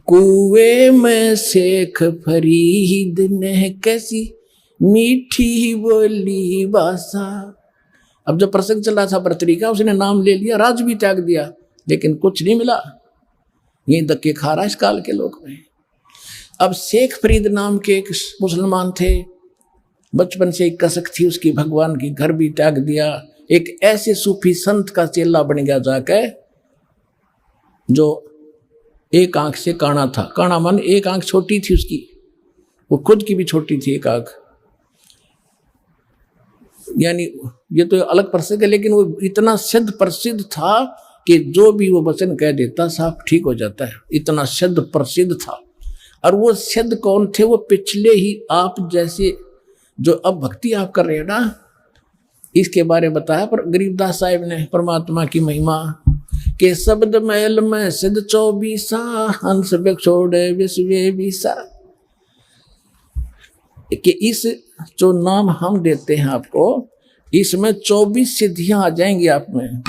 कुएं में शेख फरीद ने कैसी मीठी बोली बासा। अब जब प्रसंग चला था भर्तृहरि का, उसने नाम ले लिया, राज भी त्याग दिया, लेकिन कुछ नहीं मिला। ये धक्के खा रहा इस काल के लोग में। अब शेख फरीद नाम के एक मुसलमान थे, बचपन से एक कसक थी उसकी भगवान की, घर भी त्याग दिया। एक ऐसे सूफी संत का चेला बन गया जाके, जो एक आंख से काना था। काना मन एक आंख छोटी थी उसकी, वो खुद की भी छोटी थी एक आंख। यानी ये तो अलग प्रसंग है, लेकिन वो इतना सिद्ध प्रसिद्ध था कि जो भी वो वचन कह देता साफ ठीक हो जाता है, इतना सिद्ध प्रसिद्ध था। और वो सिद्ध कौन थे? वो पिछले ही आप जैसे जो अब भक्ति आप कर रहे हैं ना, इसके बारे में बताया पर गरीबदास साहिब ने परमात्मा की महिमा के शब्द महल में सिद्ध 24 हंस छोड़े विश्वे बीसा। कि इस जो नाम हम देते हैं आपको, इसमें 24 सिद्धियां आ जाएंगी आप में।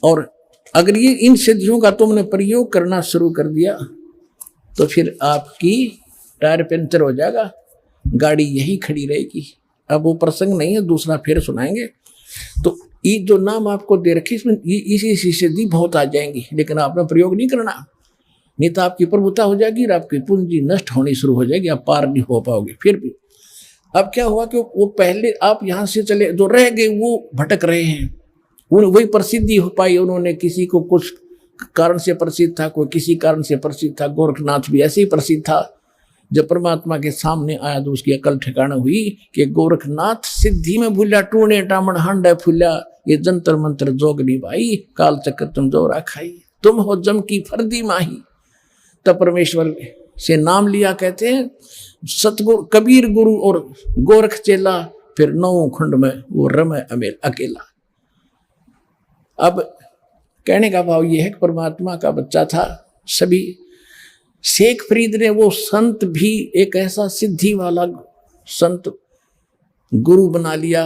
और अगर ये इन सिद्धियों का तुमने प्रयोग करना शुरू कर दिया तो फिर आपकी टायर पंचर हो जाएगा, गाड़ी यही खड़ी रहेगी। अब वो प्रसंग नहीं है, दूसरा फिर सुनाएंगे। तो ये जो नाम आपको दे रखे, इसमें इसी सिद्धि बहुत आ जाएंगी, लेकिन आपने प्रयोग नहीं करना, नहीं तो आपकी प्रभुता हो जाएगी और आपकी पूंजी नष्ट होनी शुरू हो जाएगी, आप पार नहीं हो पाओगे। फिर भी अब क्या हुआ कि वो पहले आप यहाँ से चले, जो रह गए वो भटक रहे हैं। वही प्रसिद्धि हो पाई, उन्होंने किसी को कुछ कारण से प्रसिद्ध था, कोई किसी कारण से प्रसिद्ध था। गोरखनाथ भी ऐसे ही प्रसिद्ध था। जब परमात्मा के सामने आया तो उसकी अकल ठिकाना हुई कि गोरखनाथ सिद्धि में भूला, टूणे टामण हांडा फूला, ये जंतर मंत्र जोगनी भाई, काल चक्र तुम जोरा खाई, तुम हो जम की फर्दी माही। तब परमेश्वर से नाम लिया, कहते हैं सतगुरु कबीर गुरु और गोरख चेला, फिर 9 खंड में वो रमे अमेल अकेला। अब कहने का भाव ये है कि परमात्मा का बच्चा था सभी। शेख फरीद ने वो संत भी एक ऐसा सिद्धि वाला संत गुरु बना लिया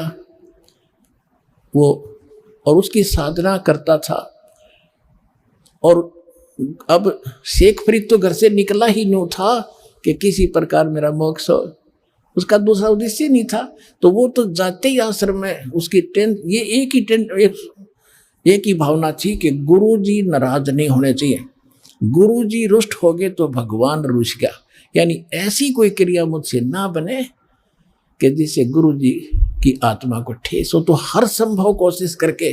वो, और उसकी साधना करता था। और अब शेख फरीद तो घर से निकला ही नहीं था कि किसी प्रकार मेरा मोक्ष हो, उसका दूसरा उद्देश्य नहीं था। तो वो तो जाते ही आश्रम में उसकी ये एक ही भावना थी कि गुरुजी नाराज नहीं होने चाहिए, गुरुजी रुष्ट हो गए तो भगवान रुष्ट गया। यानी ऐसी कोई क्रिया मुझसे ना बने कि जिससे गुरुजी की आत्मा को ठेस हो। तो हर संभव कोशिश करके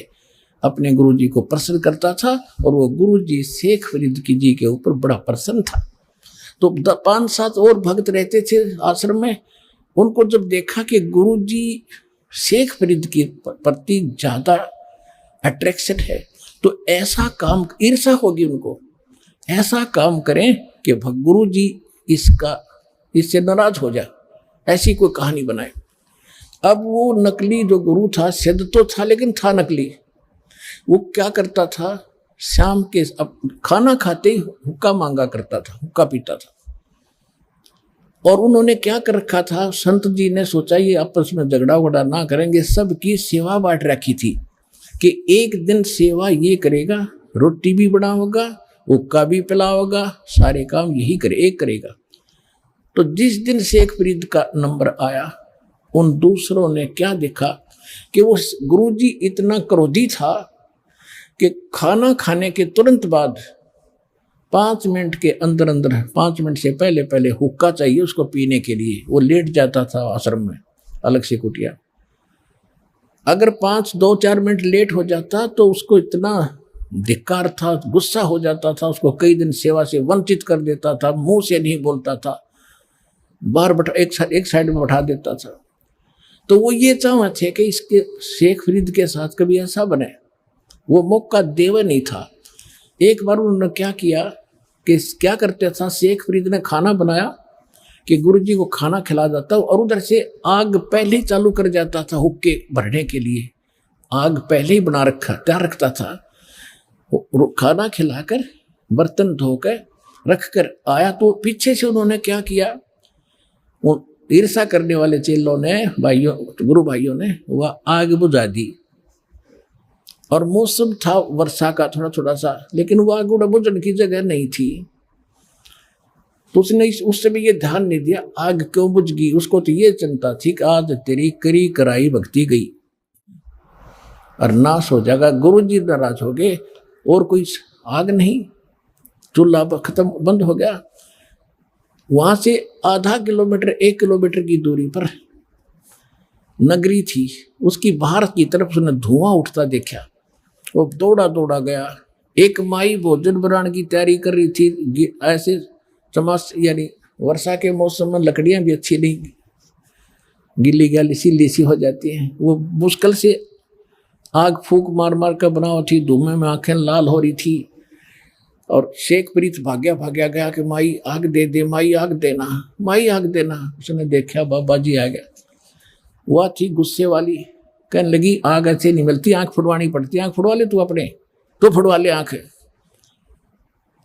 अपने गुरुजी को प्रसन्न करता था, और वो गुरुजी शेख फरीद की जी के ऊपर बड़ा प्रसन्न था। तो 5-7 और भक्त रहते थे आश्रम में। उनको जब देखा कि गुरुजी शेख फरीद के प्रति ज्यादा अट्रैक्शन है, तो ऐसा काम, ईर्षा होगी उनको, ऐसा काम करें कि गुरुजी इससे नाराज हो जाए, ऐसी कोई कहानी बनाए। अब वो नकली जो गुरु था, सिद्ध तो था लेकिन था नकली। वो क्या करता था, शाम के अब खाना खाते ही हुक्का मांगा करता था, हुक्का पीता था। और उन्होंने क्या कर रखा था, संत जी ने सोचा ये आपस में झगड़ा वगड़ा ना करेंगे, सबकी सेवा बांट रखी थी कि एक दिन सेवा ये करेगा, रोटी भी बनाओगा, हुक्का भी पिलाओगा, सारे काम यही एक करेगा। तो जिस दिन शेख फरीद का नंबर आया, उन दूसरों ने क्या देखा कि वो गुरुजी इतना क्रोधी था कि खाना खाने के तुरंत बाद 5 मिनट के अंदर 5 मिनट से पहले हुक्का चाहिए उसको पीने के लिए। वो लेट जाता था आश्रम में अलग से कुटिया। अगर 2-4 मिनट लेट हो जाता तो उसको इतना धिक्कार था, गुस्सा हो जाता था, उसको कई दिन सेवा से वंचित कर देता था, मुंह से नहीं बोलता था, बाहर एक साइड में बैठा देता था। तो वो ये चाहते थे कि इसके शेख फरीद के साथ कभी ऐसा बने, वो मौका देवा नहीं था। एक बार उन्होंने क्या किया कि क्या करते था, शेख फरीद ने खाना बनाया कि गुरुजी को खाना खिला जाता, और उधर से आग पहले ही चालू कर जाता था हुक्के भरने के लिए। आग पहले ही बना तैयार रखता था। खाना खिलाकर बर्तन धोकर रखकर आया तो पीछे से उन्होंने क्या किया, वो ईर्षा करने वाले चेलों ने, गुरु भाइयों ने वह आग बुझा दी। और मौसम था वर्षा का थोड़ा थोड़ा सा, लेकिन वो आग उड़ा बुझने की जगह नहीं थी। तो उसने उस समय ये ध्यान नहीं दिया आग क्यों बुझ गई। उसको तो ये चिंता थी कि आज तेरी करी कराई भक्ति गई और नाश हो जाएगा, गुरु जी नाराज हो गए और कोई आग नहीं, चूल्हा खत्म बंद हो गया। वहां से आधा किलोमीटर 1 किलोमीटर की दूरी पर नगरी थी, उसकी बाहर की तरफ उसने धुआं उठता देखा। वो दौड़ा दौड़ा गया। एक माई भोजन बनाने की तैयारी कर रही थी। ऐसे चमास यानी वर्षा के मौसम में लकड़ियां भी अच्छी नहीं, गिल्ली गैली सी सी हो जाती हैं। वो मुश्किल से आग फूक मार मार कर बनाओ थी, धुएं में आंखें लाल हो रही थी। और शेख प्रीत भाग्या भाग्या गया कि माई आग दे दे, माई आग देना, माई आग देना। उसने देखा बाबा जी आ गया। वह थी गुस्से वाली, कहने लगी आग ऐसे नहीं मिलती, आंख फुड़वानी पड़ती, आंख फुड़वा ले तू अपने, तो फुड़वा ले आंख।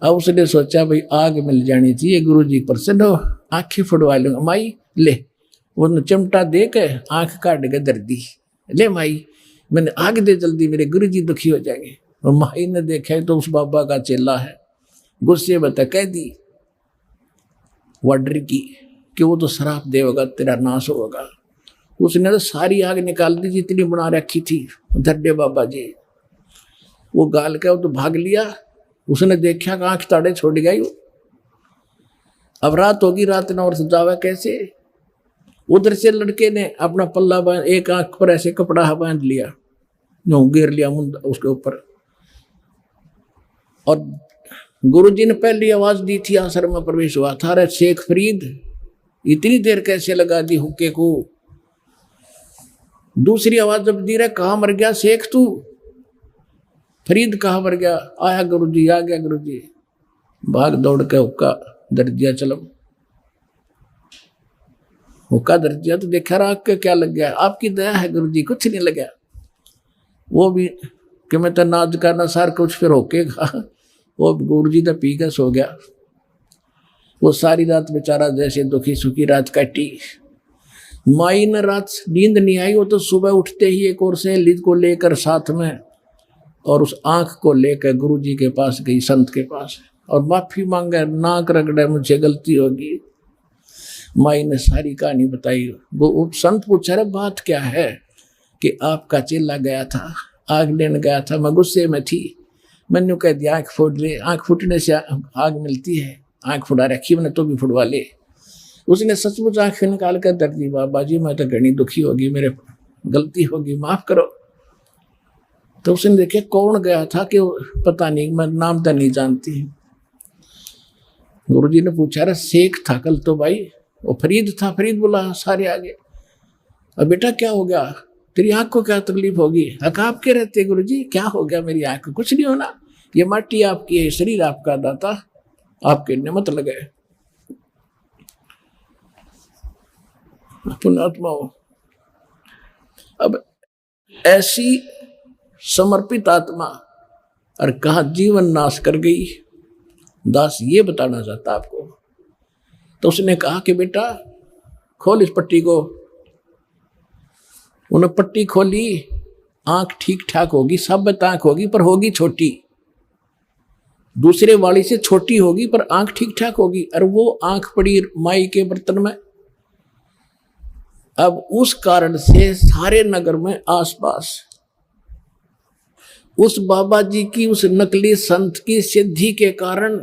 अब उसने सोचा भाई आग मिल जानी चाहिए, गुरु जी प्रसन्न हो, आंखें फुड़वा लूंगा। माई ले, वो चिमटा दे के आंख काट के दर्दी, ले माई मैंने आग दे जल्दी, मेरे गुरु जी दुखी हो जाएंगे। और माई ने देखा तो उस बाबा का चेला है, गुस्से बता कह दी वाडर की कि वो तो शराब देगा, तेरा नाश होगा। उसने तो सारी आग निकाल दी जितनी बना रखी थी धड्डे बाबा जी। वो गाल के वो तो भाग लिया। उसने देखा कि आंख ताड़े छोड़ गई। अब रात होगी, रात ना और सजावा कैसे। उधर से लड़के ने अपना पल्ला बांध, एक आंख पर ऐसे कपड़ा बांध लिया, घेर लिया मुंडा उसके ऊपर। और गुरुजी ने पहली आवाज दी थी, आश्रम में प्रवेश हुआ था, अरे शेख फरीद इतनी देर कैसे लगा दी हुक्के को। दूसरी आवाज जब दी रहे, कहाँ मर गया शेख तू, फरीद कहाँ मर गया। आया गुरुजी, आ गया गुरुजी। भाग दौड़ के हुक्का दर दिया, चलो हुक्का दर दिया तो देखा राख के क्या लग गया। आपकी दया है गुरुजी, कुछ नहीं लगा। वो भी कि मैं तो नाज का नसार कुछ फिर होके खा। वो गुरुजी तो पी के सो गया। वो सारी रात बेचारा जैसे दुखी सुखी रात काटी। माई ने रात नींद नहीं आई। वो तो सुबह उठते ही एक और सहेली को लेकर साथ में और उस आंख को लेकर गुरुजी के पास गई, संत के पास, और माफी मांगे, नाक रगड़े, मुझे गलती होगी। माई ने सारी कहानी बताई। वो संत पूछा रहे बात क्या है, कि आपका चेला गया था, आग लेने गया था, मैं गुस्से में थी, मैंने कह दिया आँख फूट ले, आँख फूटने से आग मिलती है, आँख फुड़ा रखी मैंने तो भी फुड़वा ले। उसने सचमुच आँख निकाल कर दर दी, बाबा जी मैं तो घनी दुखी होगी, मेरे गलती होगी, माफ करो। तो उसने देखे कौन गया था, कि पता नहीं, मैं नाम तो नहीं जानती। गुरुजी ने पूछा रहा शेख था कल तो भाई, वो फरीद था, फरीद बोला सारे आगे। अब बेटा क्या हो गया, तेरी आंख को क्या तकलीफ होगी। हक आपके रहते गुरुजी, क्या हो गया मेरी आंख को, कुछ नहीं होना, ये माटी आपकी है, शरीर आपका दाता, आपके नियमत लगे। पुण्यात्मा हो। अब ऐसी समर्पित आत्मा और कहा जीवन नाश कर गई, दास ये बताना चाहता आपको। तो उसने कहा कि बेटा खोल इस पट्टी को। उन्होंने पट्टी खोली, आंख ठीक ठाक होगी, सब आंख होगी पर होगी छोटी, दूसरे वाली से छोटी होगी पर आंख ठीक ठाक होगी। और वो आंख पड़ी माई के बर्तन में। अब उस कारण से सारे नगर में आसपास उस बाबा जी की, उस नकली संत की सिद्धि के कारण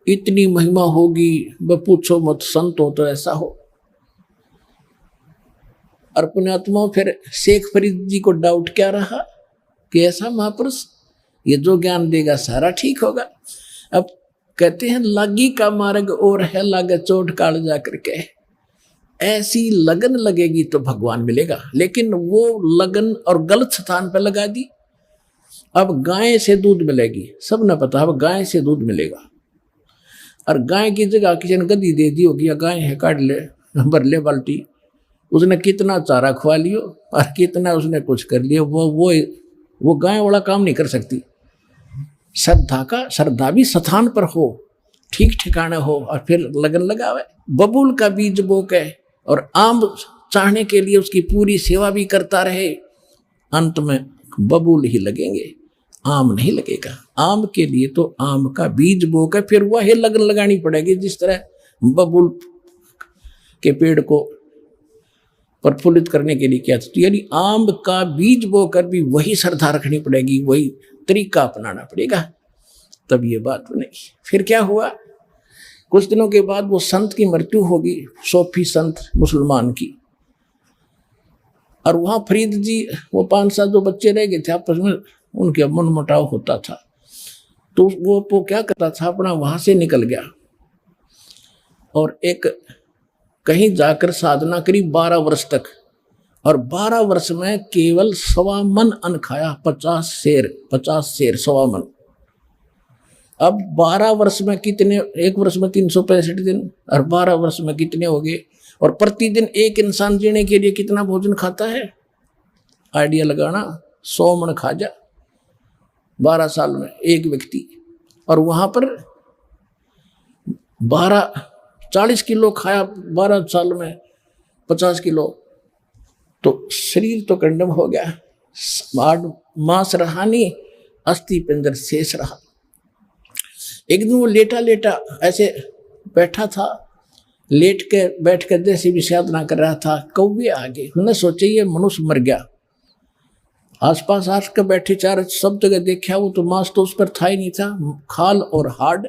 इतनी महिमा होगी, वह पूछो मत, संत हो तो ऐसा हो। और पुण्यात्मा फिर शेख फरीद जी को डाउट क्या रहा कि ऐसा महापुरुष ये जो ज्ञान देगा सारा ठीक होगा। अब कहते हैं लागी का मार्ग और है, लागे चोट काल जा करके। ऐसी लगन लगेगी तो भगवान मिलेगा, लेकिन वो लगन और गलत स्थान पर लगा दी। अब गाय से दूध मिलेगी, सब ने पता, अब गाय से दूध मिलेगा। और गाय की जगह किसी ने गद्दी दे दी होगी, या गाय है काट ले, भर ले बाल्टी, उसने कितना चारा खुआ लियो और कितना उसने कुछ कर लिया, वो गाय वाला काम नहीं कर सकती। श्रद्धा भी स्थान पर हो, ठीक ठिकाने हो, और फिर लगन लगावे। बबूल का बीज बो के और आम चाहने के लिए उसकी पूरी सेवा भी करता रहे, अंत में बबूल ही लगेंगे, आम नहीं लगेगा। आम के लिए तो आम का बीज बोकर फिर वह लगन लगानी पड़ेगी। जिस तरह बबूल के पेड़ को प्रफुल्लित करने के लिए किया था, तो यानी आम का बीज बोकर भी वही श्रद्धा रखनी पड़ेगी, वही तरीका अपनाना पड़ेगा, तब ये बात बनेगी। फिर क्या हुआ, कुछ दिनों के बाद वो संत की मृत्यु होगी, सूफी संत मुसलमान की। और वहां फरीद जी, वो 5-7 जो बच्चे रह गए थे, आपस में उनके मनमुटाव होता था, तो वो क्या करता था, अपना वहां से निकल गया और एक कहीं जाकर साधना करी 12 वर्ष तक। और 12 वर्ष में केवल 1.25 मन अन्न खाया, 50 शेर 1.25 मन। अब 12 वर्ष में कितने, एक वर्ष में 365 दिन, और 12 वर्ष में कितने हो गए। और प्रतिदिन एक इंसान जीने के लिए कितना भोजन खाता है, आइडिया लगाना, 100 मन खा जा 12 साल में एक व्यक्ति। और वहां पर 40 किलो खाया 12 साल में, 50 किलो, तो शरीर तो कंडम हो गया, मांस रहा नहीं, अस्थि पिंजर शेष रहा। एक दिन वो लेटा लेटा ऐसे बैठा था, बैठ कर जैसे भी साधना कर रहा था, कौवे आ गए। उन्होंने सोचा ये मनुष्य मर गया। आसपास आकर बैठे चार सब जगह देखा, वो तो मांस तो उस पर था ही नहीं था, खाल और हाड़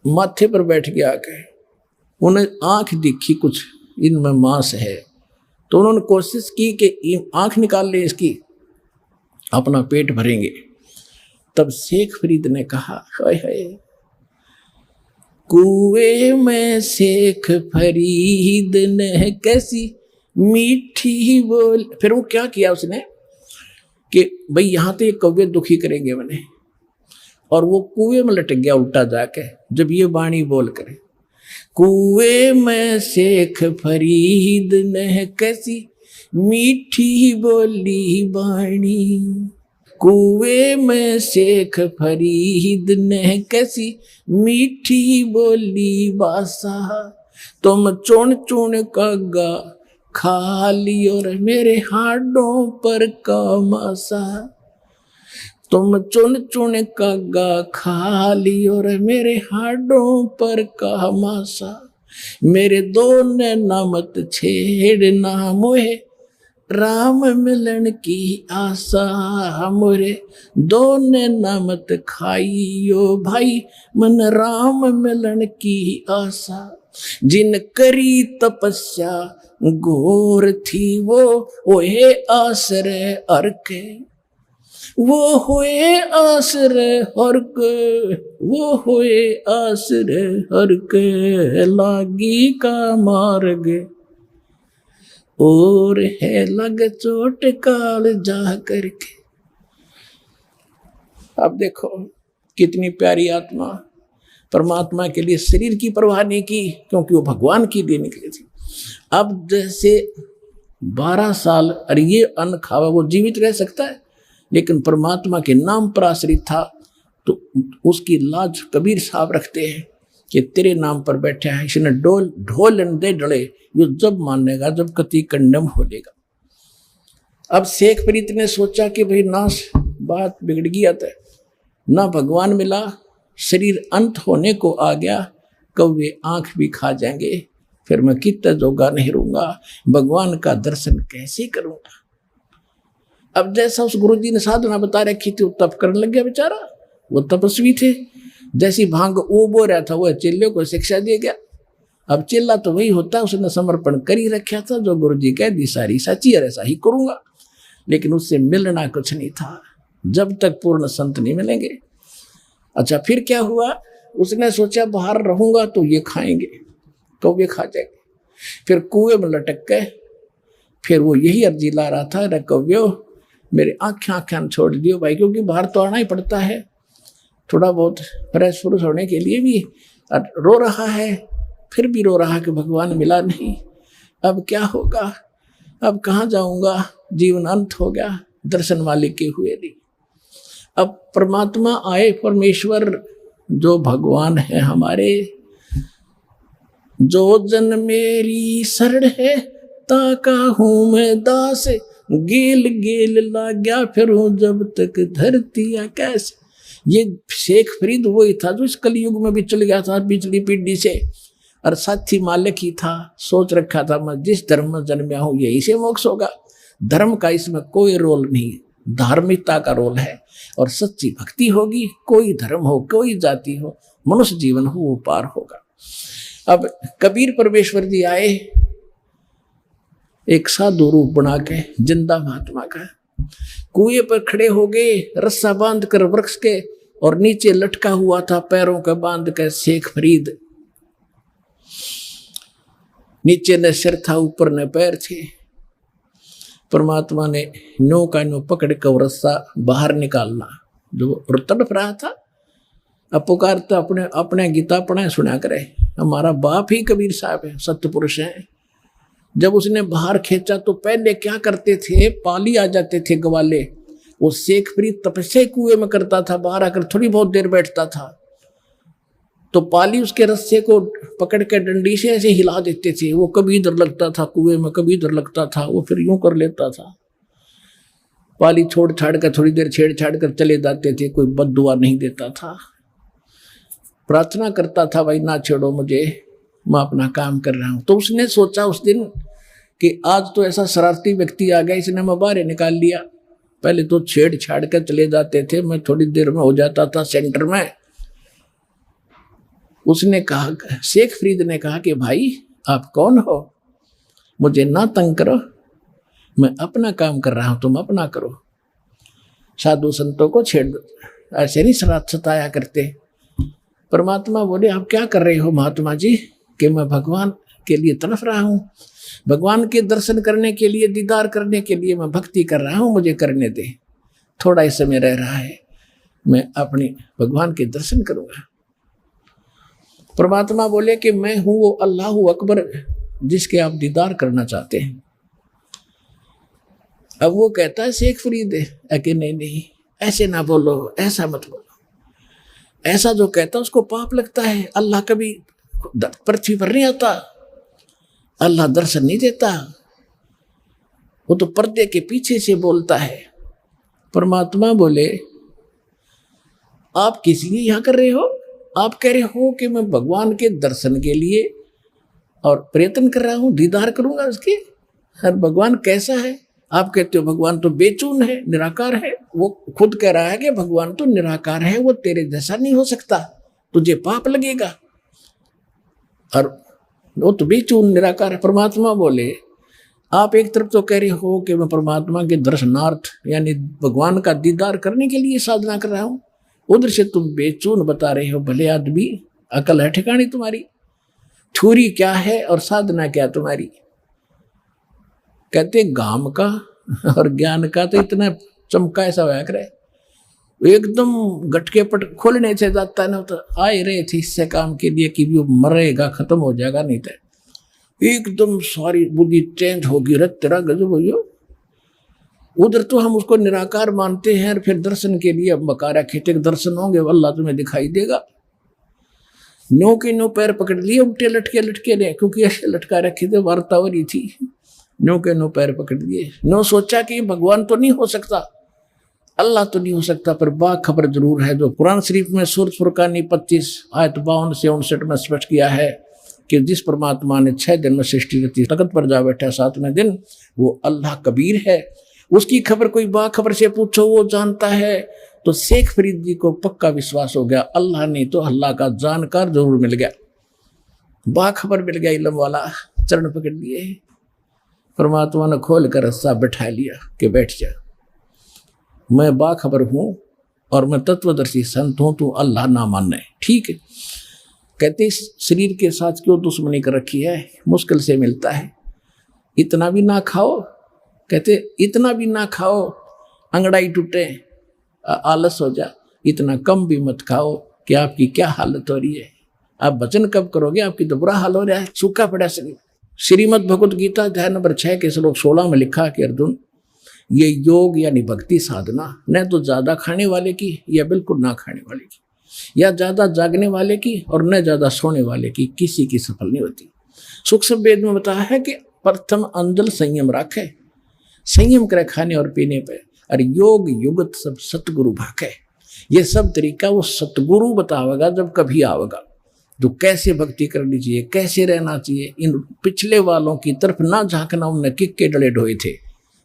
माथे पर बैठ गया आके। उन्हें आंख दिखी कुछ इनमें मांस है, तो उन्होंने कोशिश की कि आंख निकाल ले इसकी, अपना पेट भरेंगे। तब शेख फरीद ने कहा, हाय हाय, कुएं में शेख फरीद ने कैसी मीठी बोल। फिर वो क्या किया उसने कि भाई यहाँ तो ये कौवे दुखी करेंगे मैंने, और वो कुएं में लटक गया उल्टा जाके, जब ये बाणी बोल करे, कुएं में शेख फरीद ने कैसी मीठी बोली बाणी, कुएं में शेख फरीद ने कैसी मीठी बोली बासा, तुम चुन चुन कग्गा खा ली और मेरे हाडों पर का मासा, तुम चुन चुन कग्गा खा ली और मेरे हाडों पर का मासा, मेरे दो नैना मत छेड़ना मोहे राम मिलन की आशा, मोरे दो नैना मत खाइयो भाई मन राम मिलन की आशा, जिन करी तपस्या घोर थी वो होए आश्रय अर्के, वो होए आश्रय हर्के, वो होए आश्रय हर्के, लागी का मार्ग और है लग चोट काल जा करके। अब देखो कितनी प्यारी आत्मा, परमात्मा के लिए शरीर की परवाह नहीं की, क्योंकि वो भगवान की लिए निकली थी। अब जैसे 12 साल और ये अन्न खावा, वो जीवित रह सकता है, लेकिन परमात्मा के नाम पर आश्रित था, तो उसकी लाज कबीर साहब रखते हैं कि तेरे नाम पर बैठा है, इसने ढोल दे डले, ये जब मानेगा जब कति कंडम हो लेगा। अब शेख फरीद ने सोचा कि भाई नाश बात बिगड़ गया था, ना भगवान मिला, शरीर अंत होने को आ गया, कौवे आंख भी खा जाएंगे, फिर मैं कितना जोगा नहीं रहूंगा, भगवान का दर्शन कैसे करूंगा। अब जैसा उस गुरुजी ने साधना बता रखी थी, वो तप करने लग गया बेचारा, वो तपस्वी थे, जैसी भांग वो बो रहा था, वह चेल्ले को शिक्षा दिया गया। अब चेल्ला तो वही होता, उसने समर्पण कर ही रखा था, जो गुरुजी कह दी सारी सच्ची और ऐसा ही करूंगा, लेकिन उससे मिलना कुछ नहीं था, जब तक पूर्ण संत नहीं मिलेंगे। अच्छा फिर क्या हुआ, उसने सोचा बाहर रहूंगा तो ये खाएंगे, कौवे खा जाएंगे। फिर कुएं में लटक गए, फिर वो यही अर्जी ला रहा था, रे कौव्यो मेरे आँखें छोड़ दियो भाई, क्योंकि बाहर तो आना ही पड़ता है थोड़ा बहुत फ्रेश फ्रूश होने के लिए भी। रो रहा है, फिर भी रो रहा कि भगवान मिला नहीं, अब क्या होगा, अब कहाँ जाऊंगा, जीवन अंत हो गया, दर्शन मालिक के हुए नहीं। अब परमात्मा आए, परमेश्वर जो भगवान है हमारे, जो जन मेरी शरण है ताका हूँ मैं दास, गेल गेल लाग्या फिरूं जब तक धरती आकाश। ये शेख फरीद वही था जो इस कलयुग में भी चल गया था पिछली पीढ़ी से, और साथी मालिक ही था। सोच रखा था मैं जिस धर्म में जन्मया हूं यही से मोक्ष होगा। धर्म का इसमें कोई रोल नहीं, धार्मिकता का रोल है, और सच्ची भक्ति होगी, कोई धर्म हो कोई जाति हो, मनुष्य जीवन हो वो पार होगा। अब कबीर परमेश्वर जी आए एक साधु रूप बना के, जिंदा महात्मा का, कुएं पर खड़े हो गए रस्सा बांध कर वृक्ष के, और नीचे लटका हुआ था पैरों का बांध के शेख फरीद। नीचे न सिर था ऊपर न पैर थे। परमात्मा ने नो का नो पकड़ कर रस्सा बाहर निकालना, जो तड़प रहा था। अब पुकारता अपने अपने गीता पढ़ा सुना करे, हमारा बाप ही कबीर साहब है, सत्पुरुष है। जब उसने बाहर खींचा तो पहले क्या करते थे, पाली आ जाते थे ग्वाले, वो शेख फरीद तपस्या कुएं में करता था, बाहर आकर थोड़ी बहुत देर बैठता था, तो पाली उसके रस्से को पकड़ के डंडी से ऐसे हिला देते थे। वो कभी इधर लगता था कुएं में, कभी इधर लगता था, वो फिर यूं कर लेता था। पाली छोड़ छाड़ कर थोड़ी देर छेड़ छाड़ कर चले जाते थे, कोई बद्दुआ नहीं देता था। प्रार्थना करता था भाई ना छेड़ो मुझे, मैं अपना काम कर रहा हूं। तो उसने सोचा उस दिन कि आज तो ऐसा शरारती व्यक्ति आ गया, इसने मैं बाहर निकाल लिया। पहले तो छेड़ छाड़ कर चले जाते थे, मैं थोड़ी देर में हो जाता था सेंटर में। उसने कहा, शेख फरीद ने कहा कि भाई आप कौन हो, मुझे ना तंग करो, मैं अपना काम कर रहा हूं, तुम अपना करो। साधु संतों को छेड़ ऐसे नहीं सताया करते। परमात्मा बोले आप क्या कर रहे हो महात्मा जी, कि मैं भगवान के लिए तड़फ रहा हूं, भगवान के दर्शन करने के लिए, दीदार करने के लिए मैं भक्ति कर रहा हूं, मुझे करने दे, थोड़ा ही समय रह रहा है, मैं अपने भगवान के दर्शन करूंगा। परमात्मा बोले कि मैं हूं वो अल्लाह अकबर जिसके आप दीदार करना चाहते हैं। अब वो कहता है शेख फरीद है कि नहीं नहीं ऐसे ना बोलो, ऐसा मत बोलो। ऐसा जो कहता है उसको पाप लगता है। अल्लाह कभी पृथ्वी पर नहीं आता, अल्लाह दर्शन नहीं देता, वो तो पर्दे के पीछे से बोलता है। परमात्मा बोले आप किस लिए यहां कर रहे हो? आप कह रहे हो कि मैं भगवान के दर्शन के लिए और प्रयत्न कर रहा हूं, दीदार करूंगा उसके। हर भगवान कैसा है? आप कहते हो भगवान तो बेचून है, निराकार है। वो खुद कह रहा है कि भगवान तो निराकार है, वो तेरे जैसा नहीं हो सकता, तुझे पाप लगेगा, और वो तो बेचून निराकार है। परमात्मा बोले आप एक तरफ तो कह रहे हो कि मैं परमात्मा के दर्शनार्थ यानी भगवान का दीदार करने के लिए साधना कर रहा हूं, उधर से तुम बेचून बता रहे हो। भले आदमी, अकल है ठिकानी तुम्हारी? थ्योरी क्या है और साधना क्या तुम्हारी? कहते गाम का और ज्ञान का तो इतना चमका ऐसा होया करे, एकदम गटके पट खोलने से जाता है ना, तो आए रहे थे इससे काम के लिए कि वो मरेगा, खत्म हो जाएगा, नहीं तो एकदम सारी बुद्धि चेंज होगी। रत तेरा गजब हो। उधर तो हम उसको निराकार मानते हैं, और फिर दर्शन के लिए बकारा खेते के दर्शन होंगे, अल्लाह तुम्हें दिखाई देगा। नो के नो पैर पकड़ लिए, उल्टे लटके लटके ने, क्योंकि ऐसे लटका रखे थे, वार्ता हो रही थी। नो के नो पैर पकड़ लिए। नो सोचा कि भगवान तो नहीं हो सकता, अल्लाह तो नहीं हो सकता, पर बाखबर जरूर है। जो कुरान शरीफ में सूरत फुरकान 25 आयत 52 से 59 में स्पष्ट किया है कि जिस परमात्मा ने 6 दिन में सृष्टि रची, तख्त पर जा बैठा 7वें दिन, वो अल्लाह कबीर है। उसकी खबर कोई बाखबर से पूछो, वो जानता है। तो शेख फरीद जी को पक्का विश्वास हो गया, अल्लाह नहीं तो अल्लाह का जानकार जरूर मिल गया, बाखबर मिल गया, इल्म वाला। चरण पकड़ लिए, परमात्मा ने खोल कर रस्सा बैठा लिया कि बैठ जा, मैं बाखबर हूं और मैं तत्वदर्शी संत हूं, तू अल्लाह ना मानना है, ठीक है। कहते शरीर के साथ क्यों दुश्मनी कर रखी है, मुश्किल से मिलता है, इतना भी ना खाओ। कहते इतना भी ना खाओ अंगड़ाई टूटे, आलस हो जा, इतना कम भी मत खाओ कि आपकी क्या हालत हो रही है। आप भजन कब करोगे, आपकी तो बुरा हाल हो रहा है, सूखा पड़ा शरीर। श्रीमद् भगवत गीता अध्याय नंबर 6 के श्लोक 16 में लिखा कि अर्जुन, ये योग यानी भक्ति साधना न तो ज्यादा खाने वाले की या बिल्कुल ना खाने वाले की, या ज्यादा जागने वाले की और न ज्यादा सोने वाले की, किसी की सफल नहीं होती। सूक्ष्म वेद में बताया है कि प्रथम अंजल संयम रखे, संयम करे खाने और पीने पे। और योग युगत सब सतगुरु भाके, ये सब तरीका वो सतगुरु बतावेगा जब कभी आवेगा। तो कैसे भक्ति करनी चाहिए, कैसे रहना चाहिए, इन पिछले वालों की तरफ ना झांकना। उनने किक के डले ढोए थे,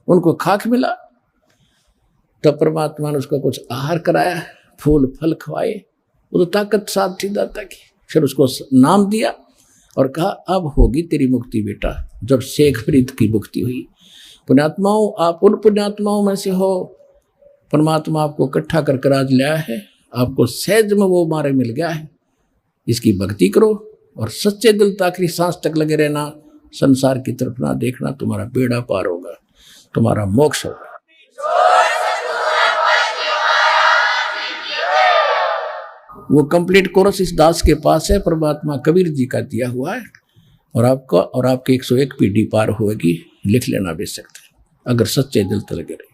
उनको खाक मिला, तब परमात्मा ने उसको कुछ आहार कराया, फूल फल खवाए, वो तो ताकत साथ थी दाता की। फिर उसको नाम दिया और कहा अब होगी तेरी मुक्ति बेटा। जब शेख फरीद की मुक्ति हुई, पुण्यात्माओं आप उन पुण्यात्माओं में से हो, परमात्मा आपको इकट्ठा कर आज लाया है, आपको सहज में वो मार्ग मिल गया है। इसकी भक्ति करो और सच्चे दिल तक आखिरी सांस तक लगे रहना, संसार की तरफ ना देखना, तुम्हारा बेड़ा पार होगा, तुम्हारा मोक्ष होगा। वो कंप्लीट कोरस इस दास के पास है, परमात्मा कबीर जी का दिया हुआ है, और आपका और आपके 101 पीढ़ी पार होगी। लिख लेना भी सकते हैं अगर सच्चे दिल तक लगे रहे।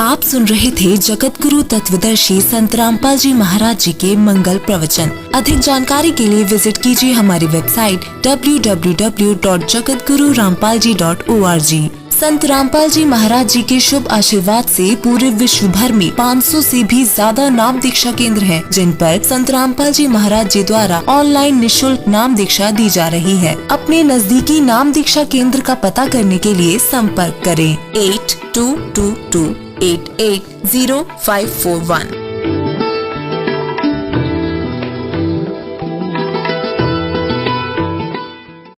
आप सुन रहे थे जगत गुरु तत्वदर्शी संत रामपाल जी महाराज जी के मंगल प्रवचन। अधिक जानकारी के लिए विजिट कीजिए हमारी वेबसाइट www.jagatgururampalji.org। संत रामपाल जी महाराज जी के शुभ आशीर्वाद से पूरे विश्व भर में 500 से भी ज्यादा नाम दीक्षा केंद्र हैं, जिन पर संत रामपाल जी महाराज जी द्वारा ऑनलाइन निशुल्क नाम दीक्षा दी जा रही है। अपने नजदीकी नाम दीक्षा केंद्र का पता करने के लिए संपर्क करें 8222880541।